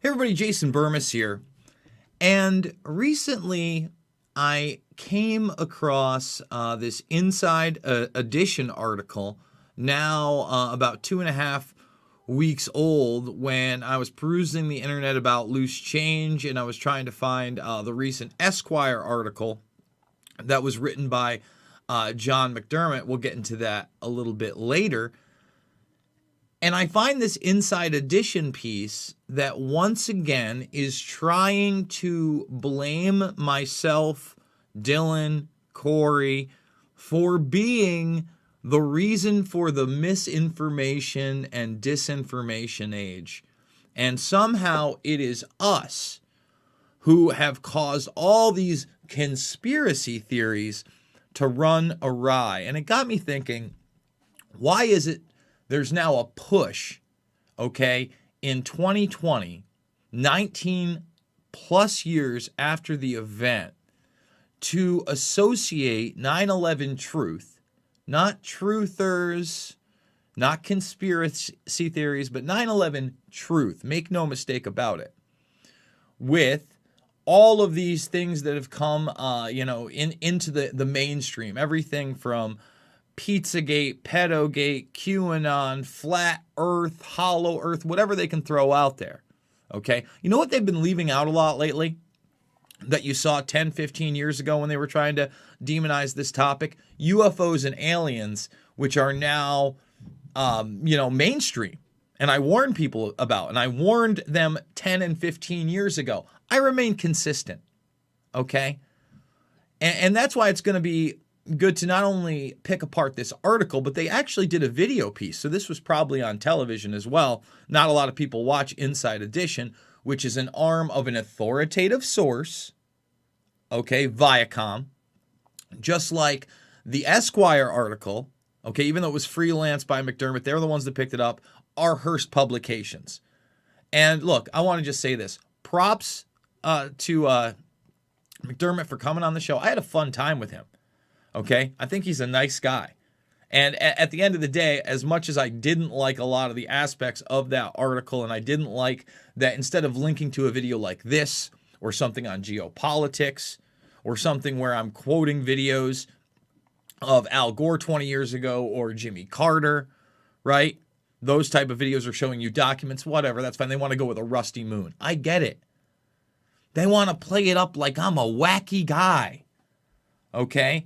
Hey everybody, Jason Burmis here. And recently I came across this Inside Edition article, now about 2.5 weeks old, when I was perusing the internet about loose change and I was trying to find the recent Esquire article that was written by John McDermott. We'll get into that a little bit later. And I find this Inside Edition piece that once again is trying to blame myself, Dylan, Corey, for being the reason for the misinformation and disinformation age. And somehow it is us who have caused all these conspiracy theories to run awry. And it got me thinking, why is it there's now a push, okay, in 2020, 19 plus years after the event, to associate 9/11 truth, not truthers, not conspiracy theories, but 9/11 truth, make no mistake about it, with all of these things that have come, into the mainstream, everything from Pizzagate, Pedogate, QAnon, Flat Earth, Hollow Earth, whatever they can throw out there, okay? You know what they've been leaving out a lot lately that you saw 10, 15 years ago when they were trying to demonize this topic? UFOs and aliens, which are now, mainstream. And I warned people about, and I warned them 10 and 15 years ago. I remain consistent, okay? And that's why it's going to be good to not only pick apart this article, but they actually did a video piece. So this was probably on television as well. Not a lot of people watch Inside Edition, which is an arm of an authoritative source, okay, Viacom, just like the Esquire article, okay, even though it was freelanced by McDermott, they're the ones that picked it up, are Hearst Publications. And look, I want to just say this. Props to McDermott for coming on the show. I had a fun time with him. Okay, I think he's a nice guy. And at the end of the day, as much as I didn't like a lot of the aspects of that article, and I didn't like that instead of linking to a video like this, or something on geopolitics, or something where I'm quoting videos of Al Gore 20 years ago, or Jimmy Carter, right? Those type of videos are showing you documents, whatever, that's fine. They want to go with a rusty moon. I get it. They want to play it up like I'm a wacky guy, okay?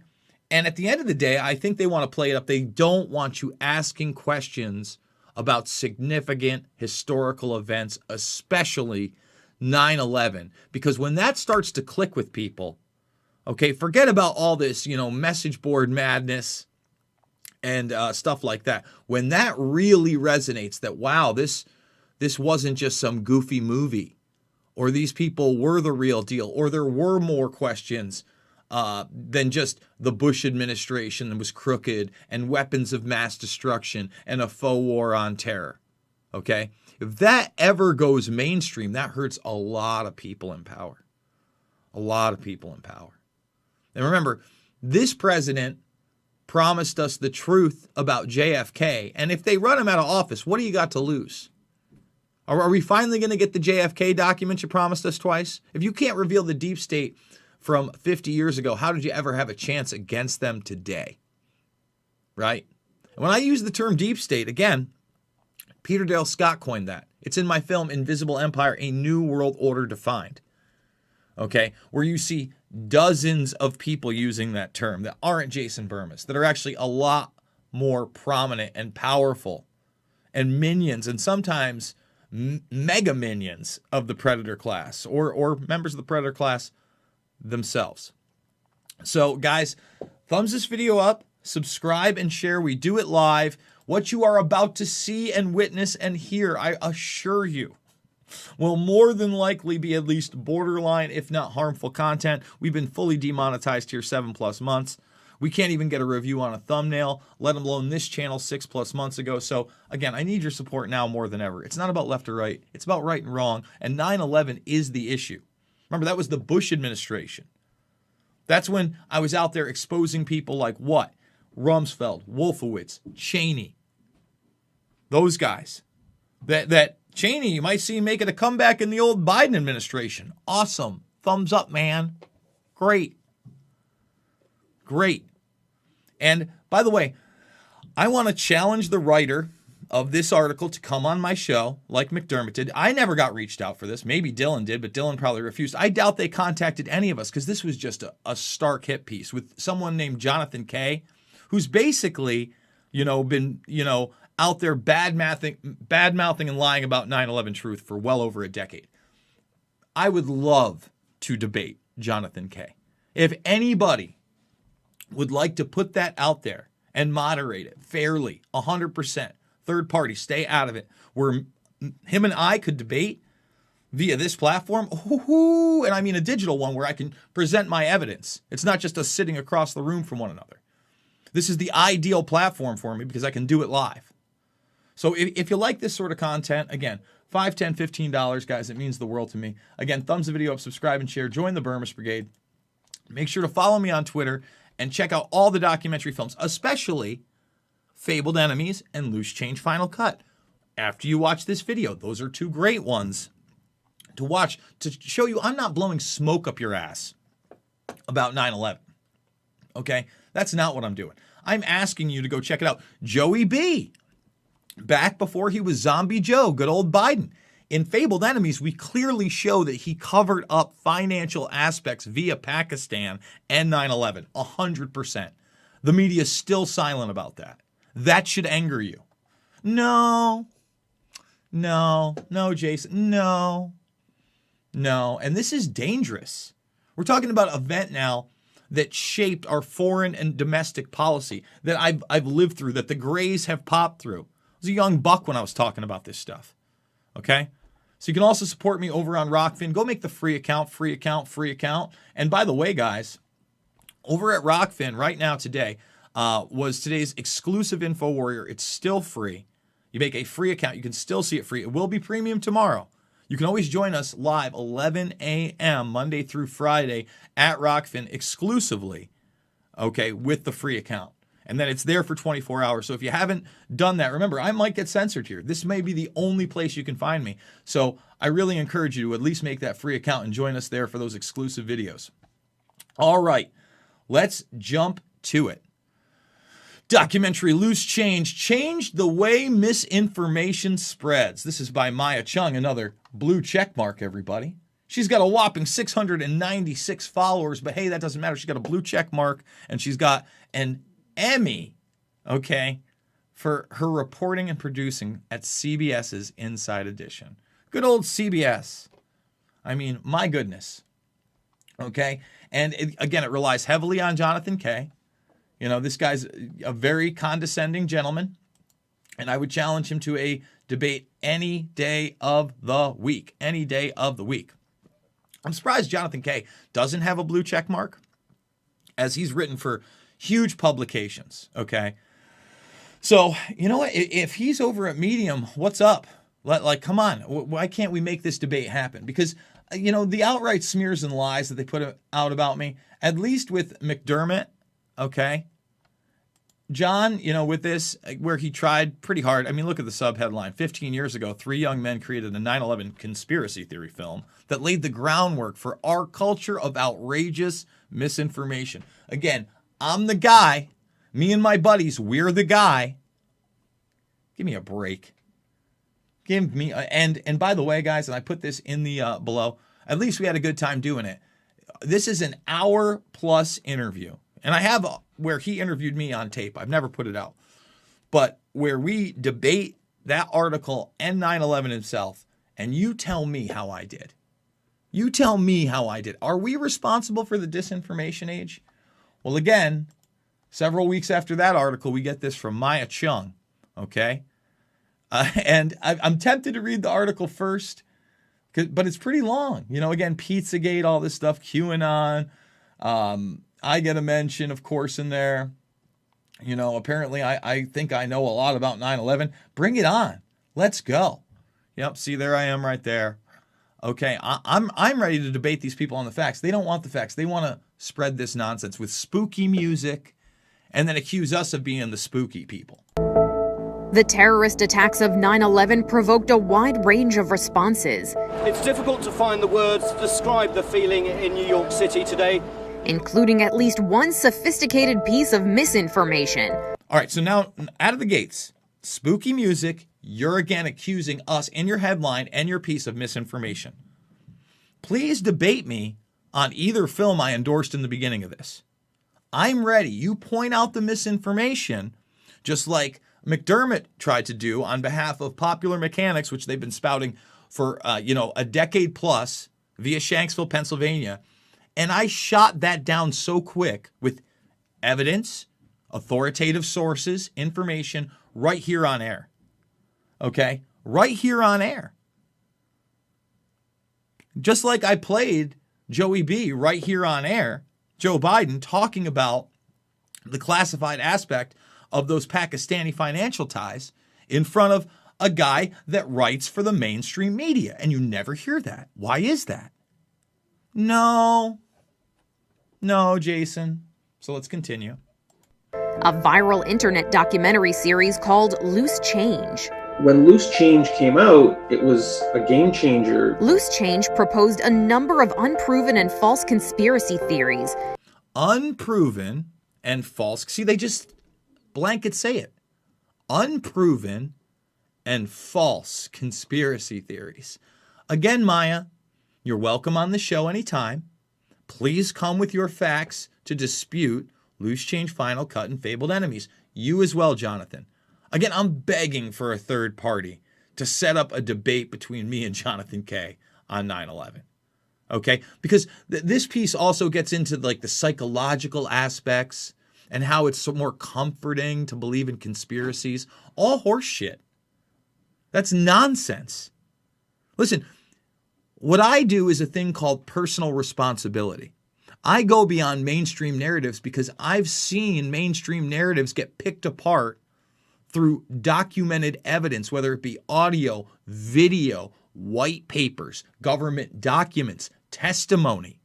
And at the end of the day, I think they want to play it up. They don't want you asking questions about significant historical events, especially 9/11. Because when that starts to click with people, okay, forget about all this, message board madness and stuff like that. When that really resonates that, wow, this wasn't just some goofy movie, or these people were the real deal, or there were more questions than just the Bush administration that was crooked and weapons of mass destruction and a faux war on terror, okay? If that ever goes mainstream, that hurts a lot of people in power. A lot of people in power. And remember, this president promised us the truth about JFK, and if they run him out of office, what do you got to lose? Are we finally going to get the JFK documents you promised us twice? If you can't reveal the deep state from 50 years ago, how did you ever have a chance against them today? Right? And when I use the term deep state, again, Peter Dale Scott coined that. It's in my film Invisible Empire, A New World Order Defined. Okay? Where you see dozens of people using that term that aren't Jason Burmis, that are actually a lot more prominent and powerful, and minions, and sometimes mega minions of the Predator class, or members of the Predator class themselves. So guys, thumbs this video up, subscribe and share. We do it live. What you are about to see and witness and hear, I assure you, will more than likely be at least borderline, if not harmful content. We've been fully demonetized here 7+ months. We can't even get a review on a thumbnail, let alone this channel 6+ months ago. So again, I need your support now more than ever. It's not about left or right. It's about right and wrong. And 9/11 is the issue. Remember, that was the Bush administration. That's when I was out there exposing people like what? Rumsfeld, Wolfowitz, Cheney. Those guys that Cheney, you might see him making a comeback in the old Biden administration. Awesome. Thumbs up, man. Great. Great. And by the way, I want to challenge the writer of this article to come on my show like McDermott did. I never got reached out for this. Maybe Dylan did, but Dylan probably refused. I doubt they contacted any of us because this was just a stark hit piece with someone named Jonathan Kay, who's basically, been, out there bad-mouthing and lying about 9/11 truth for well over a decade. I would love to debate Jonathan Kay. If anybody would like to put that out there and moderate it fairly, 100%, third party, stay out of it, where him and I could debate via this platform, and I mean a digital one where I can present my evidence. It's not just us sitting across the room from one another. This is the ideal platform for me because I can do it live. So if you like this sort of content, again, $5, $10, $15, guys, it means the world to me. Again, thumbs the video up, subscribe and share, join the Burmist Brigade. Make sure to follow me on Twitter and check out all the documentary films, especially Fabled Enemies and Loose Change Final Cut. After you watch this video, those are two great ones to watch to show you I'm not blowing smoke up your ass about 9/11. Okay? That's not what I'm doing. I'm asking you to go check it out. Joey B, back before he was Zombie Joe, good old Biden. In Fabled Enemies, we clearly show that he covered up financial aspects via Pakistan and 9/11, 100%. The media is still silent about that. That should anger you. No, Jason, no. And this is dangerous. We're talking about an event now that shaped our foreign and domestic policy that I've lived through, that the Grays have popped through. I was a young buck when I was talking about this stuff. Okay? So you can also support me over on Rockfin. Go make the free account. And by the way, guys, over at Rockfin right now today was today's exclusive Info Warrior. It's still free. You make a free account. You can still see it free. It will be premium tomorrow. You can always join us live 11 a.m. Monday through Friday at Rockfin exclusively, okay, with the free account. And then it's there for 24 hours. So if you haven't done that, remember, I might get censored here. This may be the only place you can find me. So I really encourage you to at least make that free account and join us there for those exclusive videos. All right, let's jump to it. Documentary Loose Change changed the way misinformation spreads. This is by Maya Chung, another blue check mark, everybody. She's got a whopping 696 followers, but hey, that doesn't matter. She's got a blue check mark, and she's got an Emmy, okay, for her reporting and producing at CBS's Inside Edition. Good old CBS. I mean, my goodness. Okay, and again, it relies heavily on Jonathan Kay. This guy's a very condescending gentleman, and I would challenge him to a debate any day of the week. Any day of the week. I'm surprised Jonathan Kay doesn't have a blue check mark, as he's written for huge publications, okay? So, you know what? If he's over at Medium, what's up? Like, come on. Why can't we make this debate happen? Because, the outright smears and lies that they put out about me, at least with McDermott, okay? John, with this, where he tried pretty hard. I mean, look at the subheadline. 15 years ago, 3 young men created a 9/11 conspiracy theory film that laid the groundwork for our culture of outrageous misinformation. Again, I'm the guy. Me and my buddies, we're the guy. Give me a break. Give me and by the way, guys, and I put this in the below. At least we had a good time doing it. This is an hour-plus interview. And I have where he interviewed me on tape. I've never put it out. But where we debate that article and 9/11 himself, and you tell me how I did. You tell me how I did. Are we responsible for the disinformation age? Well, again, several weeks after that article, we get this from Maya Chung, okay? And I'm tempted to read the article first, but it's pretty long. Again, Pizzagate, all this stuff, QAnon. I get a mention, of course, in there. Apparently I think I know a lot about 9/11. Bring it on. Let's go. Yep, see, there I am right there. Okay, I'm ready to debate these people on the facts. They don't want the facts. They want to spread this nonsense with spooky music and then accuse us of being the spooky people. The terrorist attacks of 9/11 provoked a wide range of responses. It's difficult to find the words to describe the feeling in New York City today, including at least one sophisticated piece of misinformation. All right, so now out of the gates, spooky music, you're again accusing us in your headline and your piece of misinformation. Please debate me on either film I endorsed in the beginning of this. I'm ready. You point out the misinformation, just like McDermott tried to do on behalf of Popular Mechanics, which they've been spouting for, a decade plus via Shanksville, Pennsylvania. And I shot that down so quick with evidence, authoritative sources, information right here on air. Okay? Right here on air. Just like I played Joey B right here on air, Joe Biden talking about the classified aspect of those Pakistani financial ties in front of a guy that writes for the mainstream media. And you never hear that. Why is that? No, Jason. So let's continue. A viral internet documentary series called Loose Change. When Loose Change came out, it was a game changer. Loose Change proposed a number of unproven and false conspiracy theories. Unproven and false. See, they just blanket say it. Unproven and false conspiracy theories. Again, Maya, you're welcome on the show anytime. Please come with your facts to dispute Loose Change, Final Cut, and Fabled Enemies. You as well, Jonathan. Again, I'm begging for a third party to set up a debate between me and Jonathan K on 9/11. Okay? Because this piece also gets into like the psychological aspects and how it's so more comforting to believe in conspiracies. All horse shit. That's nonsense. Listen, what I do is a thing called personal responsibility. I go beyond mainstream narratives because I've seen mainstream narratives get picked apart through documented evidence, whether it be audio, video, white papers, government documents, testimony.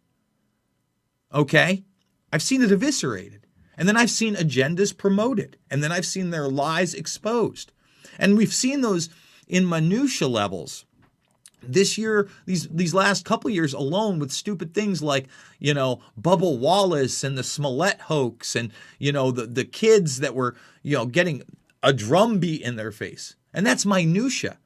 Okay? I've seen it eviscerated. And then I've seen agendas promoted. And then I've seen their lies exposed. And we've seen those in minutia levels. This year, these last couple years alone with stupid things like, Bubba Wallace and the Smollett hoax and, the kids that were, getting a drum beat in their face. And that's minutia.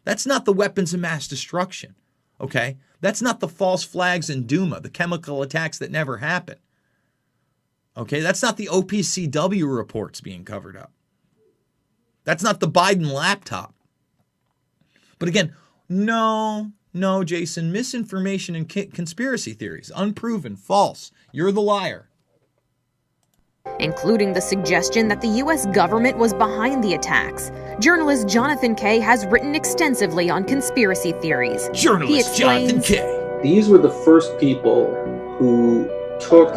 That's not the weapons of mass destruction. Okay? That's not the false flags in Duma, the chemical attacks that never happen. Okay? That's not the OPCW reports being covered up. That's not the Biden laptop. But again, no, Jason, misinformation and conspiracy theories, unproven, false. You're the liar. Including the suggestion that the U.S. government was behind the attacks. Journalist Jonathan K. has written extensively on conspiracy theories. Journalist Jonathan K. These were the first people who took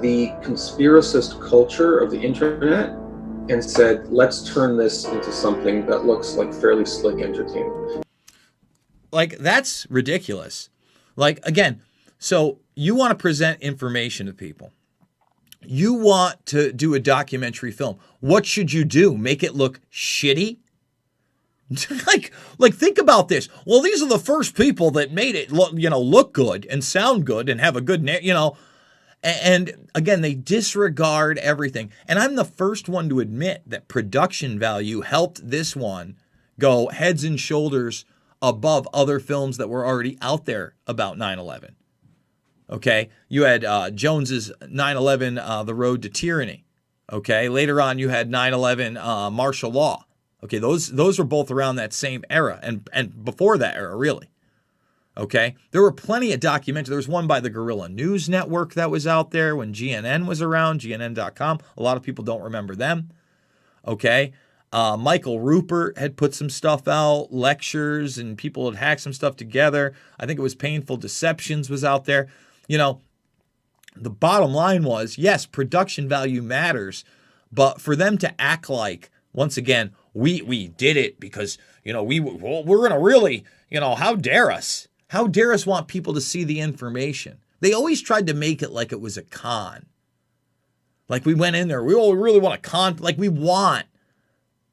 the conspiracist culture of the internet and said, let's turn this into something that looks like fairly slick entertainment. Like, that's ridiculous. Like, again, so you want to present information to people. You want to do a documentary film. What should you do? Make it look shitty? like think about this. Well, these are the first people that made it look good and sound good and have a good, and again, they disregard everything. And I'm the first one to admit that production value helped this one go heads and shoulders above other films that were already out there about 9/11. Okay, you had Jones's 9/11, The Road to Tyranny. Okay, later on you had 9/11, Martial Law. Okay, those were both around that same era and before that era, really. Okay, there were plenty of documentaries. There was one by the Guerrilla News Network that was out there when GNN was around, GNN.com. A lot of people don't remember them. Okay, Michael Rupert had put some stuff out, lectures, and people had hacked some stuff together. I think it was Painful Deceptions was out there. The bottom line was, yes, production value matters, but for them to act like, once again, we did it because, we're going to really, how dare us? How dare us want people to see the information? They always tried to make it like it was a con. Like we went in there, we really want a con, like we want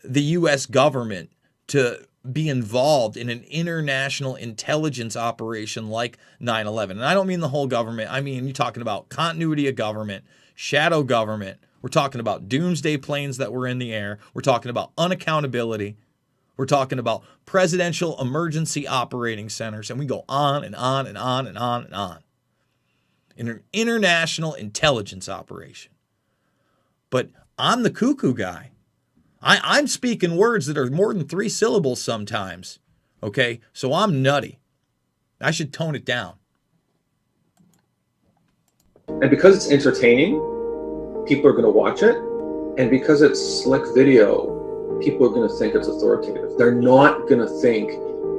the U.S. government to be involved in an international intelligence operation like 9/11. And I don't mean the whole government. I mean, you're talking about continuity of government, shadow government. We're talking about doomsday planes that were in the air. We're talking about unaccountability. We're talking about presidential emergency operating centers. And we go on and on and on and on and on. In an international intelligence operation. But I'm the cuckoo guy. I'm speaking words that are more than 3 syllables sometimes. Okay? So I'm nutty. I should tone it down. And because it's entertaining, people are going to watch it. And because it's slick video, people are going to think it's authoritative. They're not going to think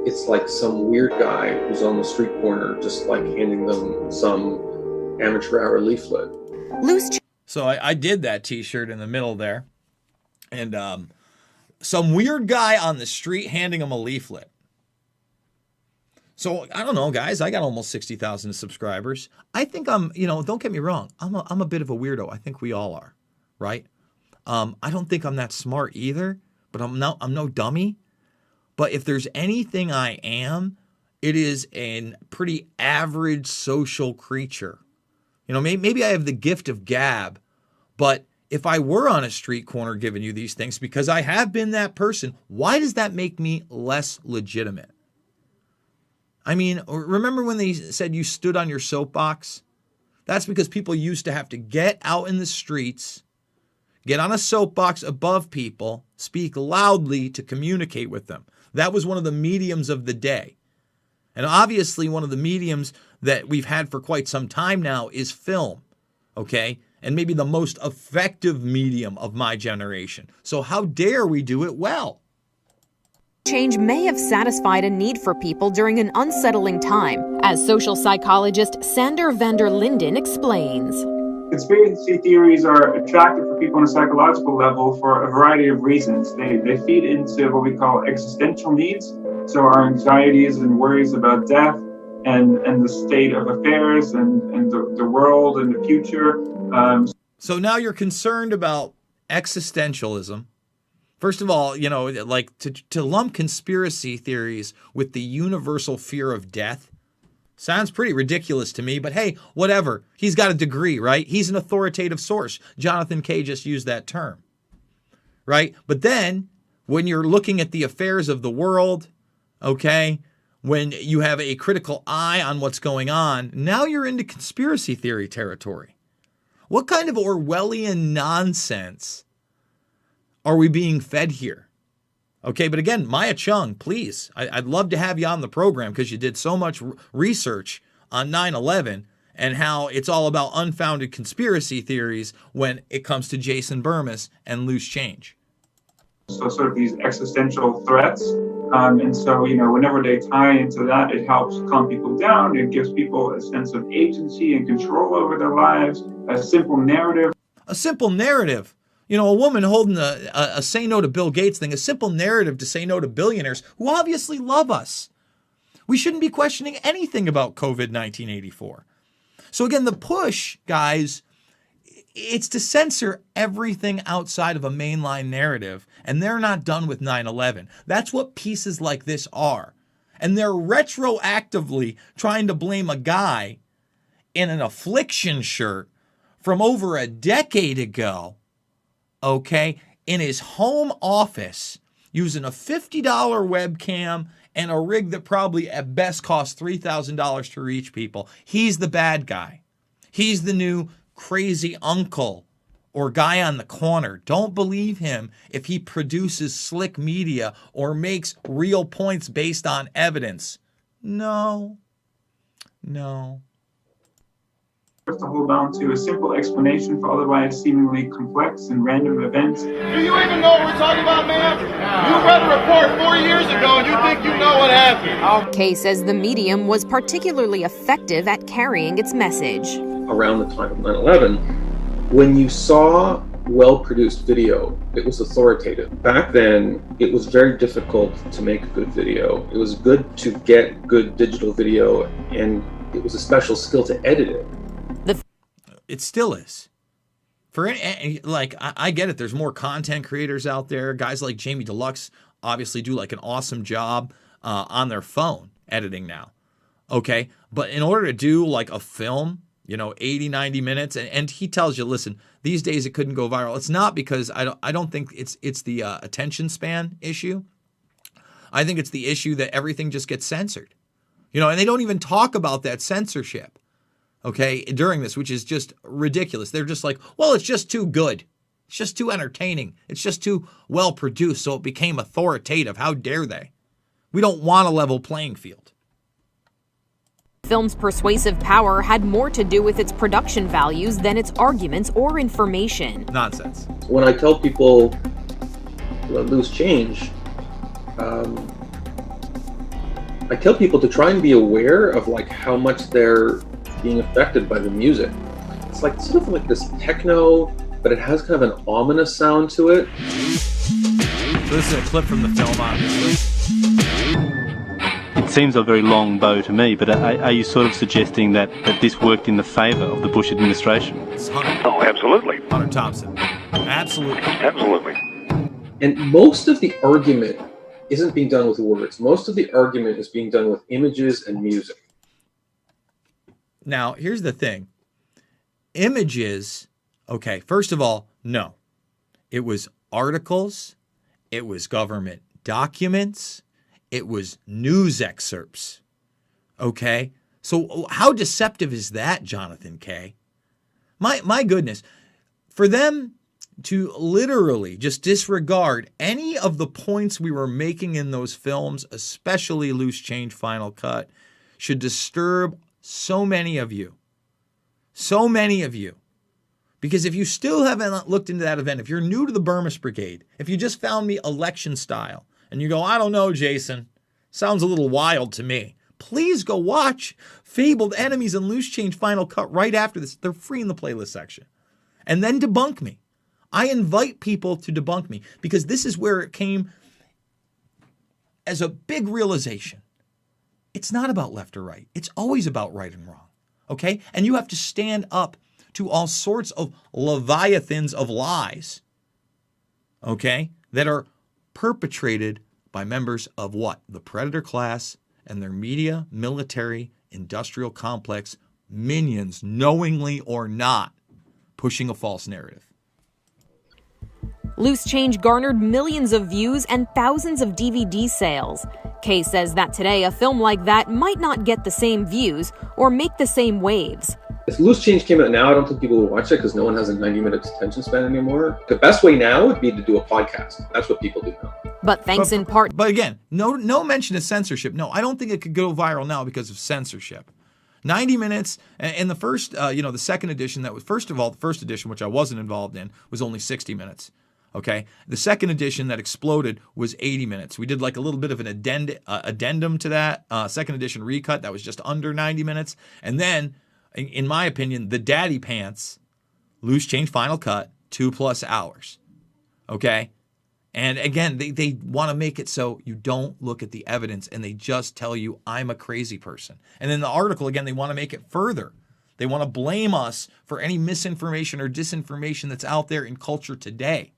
it's like some weird guy who's on the street corner just like handing them some amateur hour leaflet. So I did that t-shirt in the middle there. And some weird guy on the street handing him a leaflet. So I don't know, guys. I got almost 60,000 subscribers. I think I'm, don't get me wrong. I'm a bit of a weirdo. I think we all are, right? I don't think I'm that smart either, but I'm no dummy. But if there's anything I am, it is a pretty average social creature. Maybe I have the gift of gab, but if I were on a street corner giving you these things, because I have been that person, why does that make me less legitimate? I mean, remember when they said you stood on your soapbox? That's because people used to have to get out in the streets, get on a soapbox above people, speak loudly to communicate with them. That was one of the mediums of the day. And obviously one of the mediums that we've had for quite some time now is film, okay? And maybe the most effective medium of my generation. So how dare we do it well? Change may have satisfied a need for people during an unsettling time, as social psychologist Sander van der Linden explains. Conspiracy theories are attractive for people on a psychological level for a variety of reasons. They feed into what we call existential needs. So our anxieties and worries about death and the state of affairs and the world and the future. So now you're concerned about existentialism. First of all, like to lump conspiracy theories with the universal fear of death sounds pretty ridiculous to me, but hey, whatever. He's got a degree, right? He's an authoritative source. Jonathan Kay just used that term, right? But then when you're looking at the affairs of the world, okay, when you have a critical eye on what's going on, now you're into conspiracy theory territory. What kind of Orwellian nonsense are we being fed here? Okay, but again, Maya Chung, please, I'd love to have you on the program because you did so much research on 9/11 and how it's all about unfounded conspiracy theories when it comes to Jason Burmis and loose change. So sort of these existential threats. And so, whenever they tie into that, it helps calm people down. It gives people a sense of agency and control over their lives. A simple narrative. A simple narrative. A woman holding a say no to Bill Gates thing, a simple narrative to say no to billionaires who obviously love us. We shouldn't be questioning anything about COVID 1984. So again, the push, guys, it's to censor everything outside of a mainline narrative, and they're not done with 9/11. That's what pieces like this are. And they're retroactively trying to blame a guy in an affliction shirt from over a decade ago, okay, in his home office using a $50 webcam and a rig that probably at best costs $3,000 to reach people. He's the bad guy. He's the new crazy uncle or guy on the corner. Don't believe him if he produces slick media or makes real points based on evidence. No. To hold on to a simple explanation for otherwise seemingly complex and random events. Do you even know what we're talking about, man? You read a report 4 years ago and you think you know what happened. Kay says the medium was particularly effective at carrying its message. Around the time of 9/11, when you saw well-produced video, it was authoritative. Back then, it was very difficult to make good video. It was good to get good digital video, and it was a special skill to edit it. It still is. Like, I get it. There's more content creators out there. Guys like Jamie Deluxe obviously do like an awesome job on their phone editing now. Okay. But in order to do like a film, 80, 90 minutes, and he tells you, listen, these days it couldn't go viral. It's not because I don't think it's the attention span issue. I think it's the issue that everything just gets censored. And they don't even talk about that censorship, okay, during this, which is just ridiculous. They're just like, well, it's just too good. It's just too entertaining. It's just too well produced, so it became authoritative. How dare they? We don't want a level playing field. Film's persuasive power had more to do with its production values than its arguments or information. Nonsense. When I tell people lose change, I tell people to try and be aware of like how much they're being affected by the music. It's like sort of like this techno, but it has kind of an ominous sound to it. So this is a clip from the film, obviously. It seems a very long bow to me, but are you sort of suggesting that this worked in the favour of the Bush administration? It's Hunter. Oh, absolutely. Hunter Thompson. Absolutely. Absolutely. And most of the argument isn't being done with words. Most of the argument is being done with images and music. Now, here's the thing. Images, okay, first of all, no. It was articles. It was government documents. It was news excerpts. Okay? So how deceptive is that, Jonathan K? My goodness. For them to literally just disregard any of the points we were making in those films, especially Loose Change Final Cut, should disturb so many of you. So many of you. Because if you still haven't looked into that event, if you're new to the Burmese Brigade, if you just found me election style, and you go, I don't know, Jason, sounds a little wild to me, please go watch Fabled Enemies and Loose Change Final Cut right after this. They're free in the playlist section. And then debunk me. I invite people to debunk me because this is where it came as a big realization. It's not about left or right. It's always about right and wrong. Okay? And you have to stand up to all sorts of leviathans of lies. Okay? That are perpetrated by members of what? The predator class and their media, military, industrial complex minions, knowingly or not, pushing a false narrative. Loose Change garnered millions of views and thousands of DVD sales. Kay says that today a film like that might not get the same views or make the same waves. If Loose Change came out now, I don't think people would watch it because no one has a 90-minute attention span anymore. The best way now would be to do a podcast. That's what people do now. But thanks in part... But again, no mention of censorship. No, I don't think it could go viral now because of censorship. 90 minutes, and the first, the second edition, that was, first of all, the first edition, which I wasn't involved in, was only 60 minutes. Okay. The second edition that exploded was 80 minutes. We did like a little bit of an addendum to that. Second edition recut that was just under 90 minutes. And then, in my opinion, the Daddy Pants Loose Change Final Cut, 2+ hours. Okay. And again, they want to make it so you don't look at the evidence and they just tell you I'm a crazy person. And then the article, again, they want to make it further. They want to blame us for any misinformation or disinformation that's out there in culture today.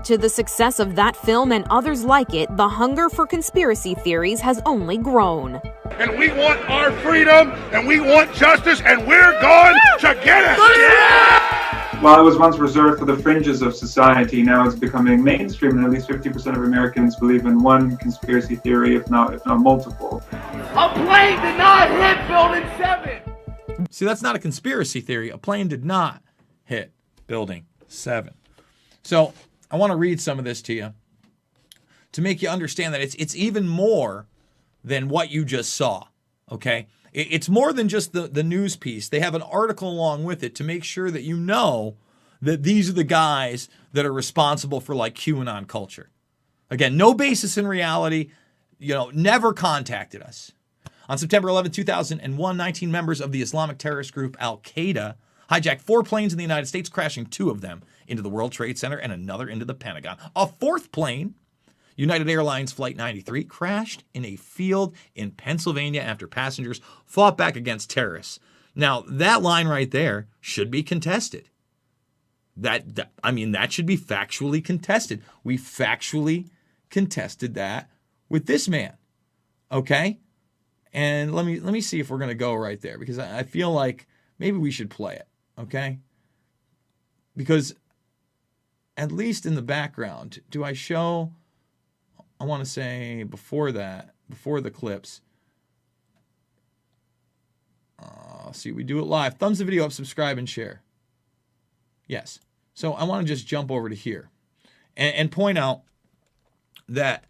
To the success of that film and others like it, the hunger for conspiracy theories has only grown. And we want our freedom, and we want justice, and we're going to get it! While it was once reserved for the fringes of society, now it's becoming mainstream, and at least 50% of Americans believe in one conspiracy theory, if not multiple. A plane did not hit Building 7! See, that's not a conspiracy theory. A plane did not hit Building 7. So I want to read some of this to you to make you understand that it's even more than what you just saw, okay? It's more than just the news piece. They have an article along with it to make sure that you know that these are the guys that are responsible for like QAnon culture. Again, no basis in reality, never contacted us. On September 11, 2001, 19 members of the Islamic terrorist group Al-Qaeda hijacked 4 planes in the United States, crashing 2 of them into the World Trade Center and another into the Pentagon. A 4th plane, United Airlines Flight 93, crashed in a field in Pennsylvania after passengers fought back against terrorists. Now, that line right there should be contested. I mean, that should be factually contested. We factually contested that with this man. Okay? And let me see if we're going to go right there, because I feel like maybe we should play it. Okay? Because at least in the background, do I show, I want to say before that, before the clips. See, we do it live. Thumbs the video up, subscribe, and share. Yes. So I want to just jump over to here and point out that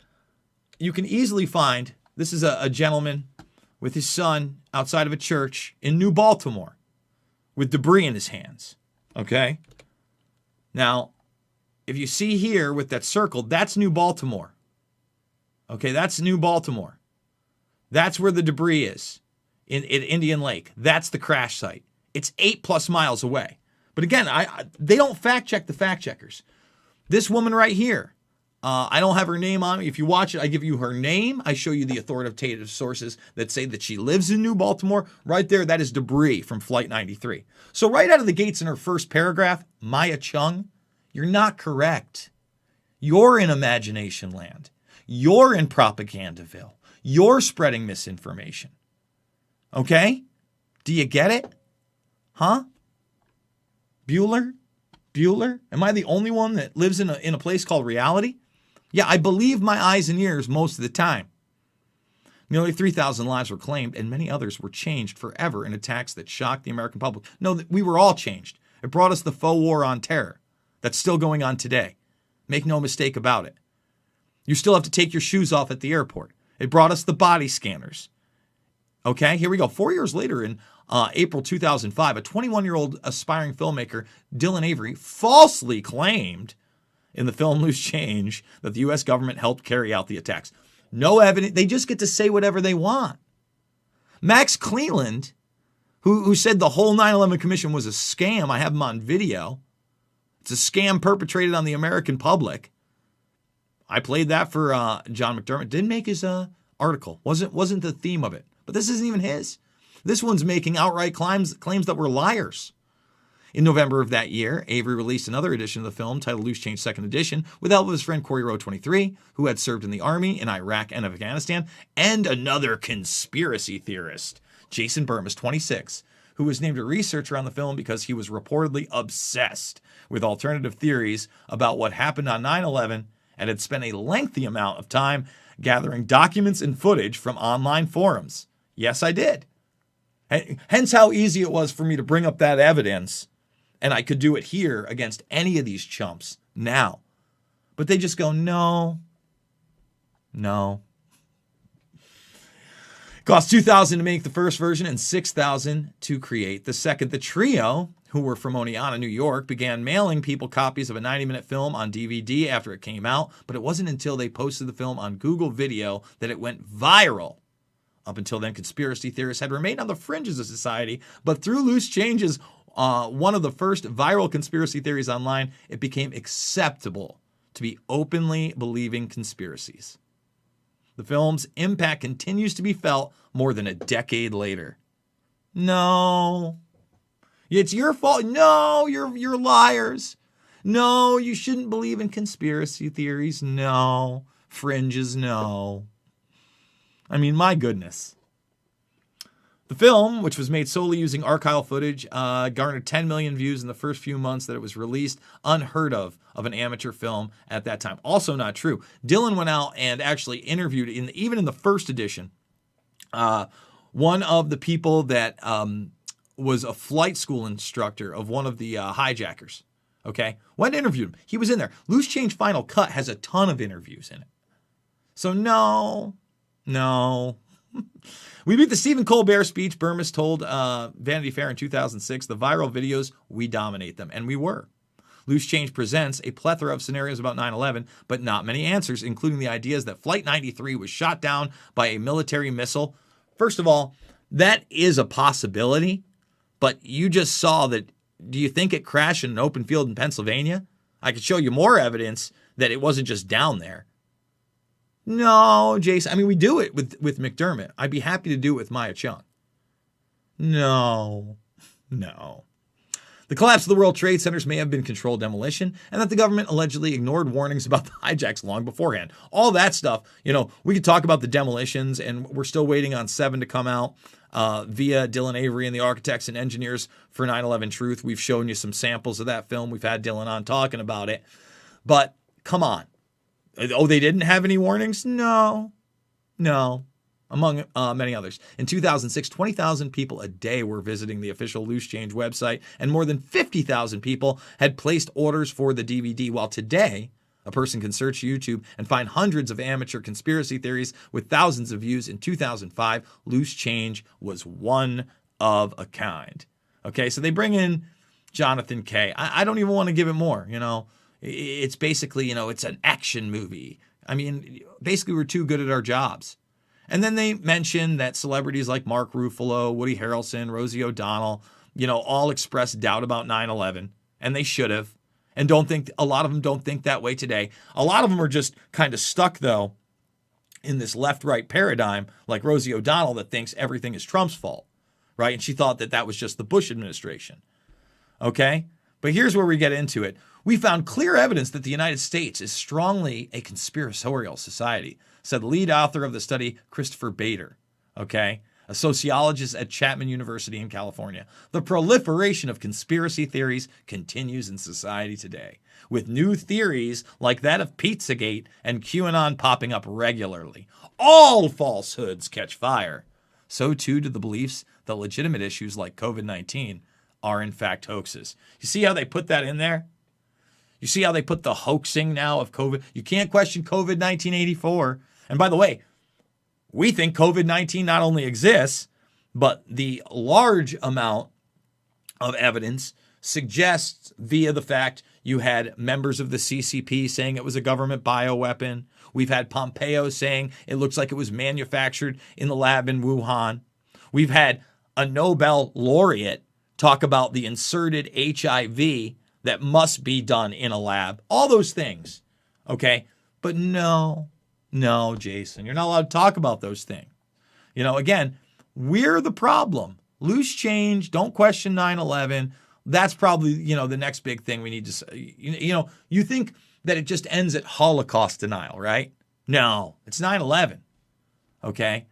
you can easily find, this is a gentleman with his son outside of a church in New Baltimore with debris in his hands. Okay? Now, if you see here with that circle, that's New Baltimore. Okay, that's New Baltimore. That's where the debris is in Indian Lake. That's the crash site. It's 8+ miles away. But again, they don't fact check the fact checkers. This woman right here, I don't have her name on me. If you watch it, I give you her name. I show you the authoritative sources that say that she lives in New Baltimore. Right there, that is debris from Flight 93. So right out of the gates in her first paragraph, Maya Chung, you're not correct. You're in imagination land. You're in Propagandaville. You're spreading misinformation. Okay? Do you get it? Huh? Bueller? Am I the only one that lives in a place called reality? Yeah, I believe my eyes and ears most of the time. Nearly 3,000 lives were claimed, and many others were changed forever in attacks that shocked the American public. No, we were all changed. It brought us the faux war on terror that's still going on today. Make no mistake about it. You still have to take your shoes off at the airport. It brought us the body scanners. Okay, here we go. 4 years later, in April 2005, a 21-year-old aspiring filmmaker, Dylan Avery, falsely claimed in the film Loose Change that the U.S. government helped carry out the attacks. No evidence. They just get to say whatever they want. Max Cleland, who said the whole 9/11 Commission was a scam, I have him on video. It's a scam perpetrated on the American public. I played that for John McDermott. Didn't make his article. Wasn't the theme of it. But this isn't even his. This one's making outright claims that were liars. In November of that year, Avery released another edition of the film titled Loose Change 2nd Edition with help of his friend Corey Rowe 23, who had served in the Army in Iraq and Afghanistan, and another conspiracy theorist, Jason Burmis 26, who was named a researcher on the film because he was reportedly obsessed with alternative theories about what happened on 9/11 and had spent a lengthy amount of time gathering documents and footage from online forums. Yes, I did. Hence how easy it was for me to bring up that evidence, and I could do it here against any of these chumps now. But they just go, no. It cost $2,000 to make the first version and $6,000 to create the second. The trio, who were from Oneonta, New York, began mailing people copies of a 90-minute film on DVD after it came out, but it wasn't until they posted the film on Google Video that it went viral. Up until then, conspiracy theorists had remained on the fringes of society, but through Loose Changes, one of the first viral conspiracy theories online, it became acceptable to be openly believing conspiracies. The film's impact continues to be felt more than a decade later. No. It's your fault. No, you're liars. No, you shouldn't believe in conspiracy theories. No. Fringes, no. I mean, my goodness. The film, which was made solely using archival footage, garnered 10 million views in the first few months that it was released. Unheard of an amateur film at that time. Also not true. Dylan went out and actually interviewed, even in the first edition, one of the people that was a flight school instructor of one of the hijackers. Okay? Went and interviewed him. He was in there. Loose Change Final Cut has a ton of interviews in it. So no. We beat the Stephen Colbert speech. Burmis told Vanity Fair in 2006, the viral videos, we dominate them. And we were. Loose Change presents a plethora of scenarios about 9/11, but not many answers, including the ideas that Flight 93 was shot down by a military missile. First of all, that is a possibility, but you just saw that. Do you think it crashed in an open field in Pennsylvania? I could show you more evidence that it wasn't just down there. No, Jason. I mean, we do it with McDermott. I'd be happy to do it with Maya Chung. No. The collapse of the World Trade Centers may have been controlled demolition, and that the government allegedly ignored warnings about the hijacks long beforehand. All that stuff, we could talk about the demolitions, and we're still waiting on 7 to come out via Dylan Avery and the architects and engineers for 9/11 Truth. We've shown you some samples of that film. We've had Dylan on talking about it. But come on. Oh, they didn't have any warnings? No. Among many others. In 2006, 20,000 people a day were visiting the official Loose Change website, and more than 50,000 people had placed orders for the DVD, while today, a person can search YouTube and find hundreds of amateur conspiracy theories with thousands of views. In 2005, Loose Change was one of a kind. Okay, so they bring in Jonathan Kay. I don't even want to give it more, It's basically, it's an action movie. I mean, basically, we're too good at our jobs. And then they mention that celebrities like Mark Ruffalo, Woody Harrelson, Rosie O'Donnell, all expressed doubt about 9/11, and they should have. And a lot of them don't think that way today. A lot of them are just kind of stuck, though, in this left-right paradigm, like Rosie O'Donnell, that thinks everything is Trump's fault, right? And she thought that was just the Bush administration. Okay? But here's where we get into it. We found clear evidence that the United States is strongly a conspiratorial society, said the lead author of the study, Christopher Bader, okay, a sociologist at Chapman University in California. The proliferation of conspiracy theories continues in society today, with new theories like that of Pizzagate and QAnon popping up regularly. All falsehoods catch fire. So too do the beliefs that legitimate issues like COVID-19 are in fact hoaxes. You see how they put that in there? You see how they put the hoaxing now of COVID? You can't question COVID-19 84. And by the way, we think COVID-19 not only exists, but the large amount of evidence suggests via the fact you had members of the CCP saying it was a government bioweapon. We've had Pompeo saying it looks like it was manufactured in the lab in Wuhan. We've had a Nobel laureate talk about the inserted HIV that must be done in a lab. All those things, okay? But no, Jason, you're not allowed to talk about those things. Again, we're the problem. Loose change, don't question 9/11. That's probably, the next big thing we need to say. You think that it just ends at Holocaust denial, right? No, it's 9/11, okay?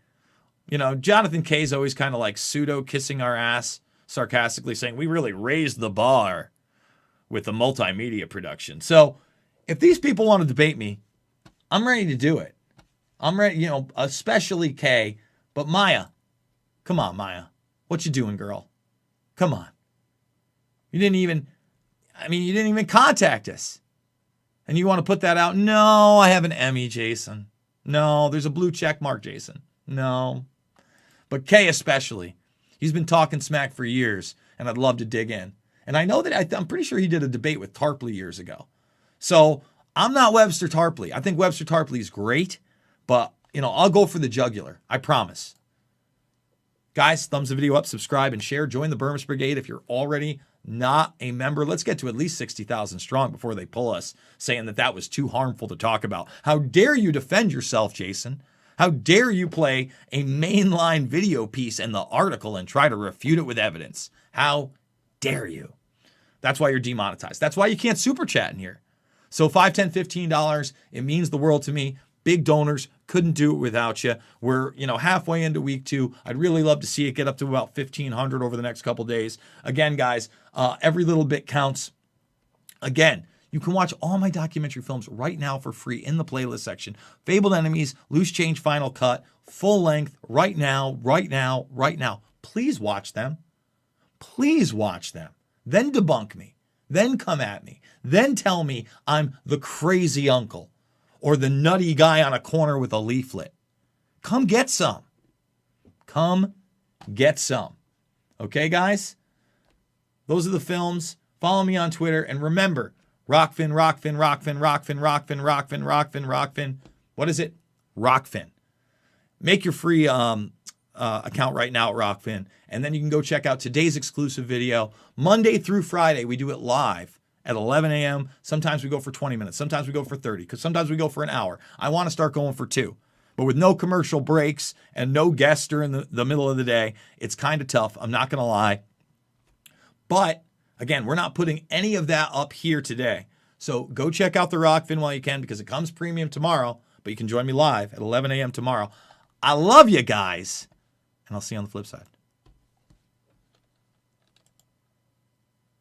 Jonathan Kay's always kind of like pseudo kissing our ass, sarcastically saying, we really raised the bar with the multimedia production. So if these people want to debate me, I'm ready to do it. I'm ready, especially Kay. But Maya, come on, Maya. What you doing, girl? Come on. You didn't even contact us. And you want to put that out? No, I have an Emmy, Jason. No, there's a blue check mark, Jason. No. But Kay especially. He's been talking smack for years, and I'd love to dig in. And I know that I'm pretty sure he did a debate with Tarpley years ago. So I'm not Webster Tarpley. I think Webster Tarpley is great, but, I'll go for the jugular. I promise. Guys, thumbs the video up, subscribe, and share. Join the Burmis Brigade if you're already not a member. Let's get to at least 60,000 strong before they pull us, saying that was too harmful to talk about. How dare you defend yourself, Jason? How dare you play a mainline video piece in the article and try to refute it with evidence? How dare you? That's why you're demonetized. That's why you can't super chat in here. So $5, $10, $15, it means the world to me. Big donors, couldn't do it without you. We're, halfway into week 2. I'd really love to see it get up to about 1,500 over the next couple days. Again, guys, every little bit counts. Again, you can watch all my documentary films right now for free in the playlist section. Fabled Enemies, Loose Change Final Cut, full length, right now. Please watch them. Please watch them. Then debunk me. Then come at me. Then tell me I'm the crazy uncle or the nutty guy on a corner with a leaflet. Come get some. Come get some. Okay, guys? Those are the films. Follow me on Twitter. And remember, Rockfin. What is it? Rockfin. Make your free account right now at Rockfin. And then you can go check out today's exclusive video. Monday through Friday, we do it live at 11 a.m. Sometimes we go for 20 minutes. Sometimes we go for 30. Because sometimes we go for an hour. I want to start going for 2. But with no commercial breaks and no guests during the middle of the day, it's kind of tough. I'm not going to lie. But Again, we're not putting any of that up here today. So go check out The Rockfin while you can, because it comes premium tomorrow, but you can join me live at 11 a.m. tomorrow. I love you guys, and I'll see you on the flip side.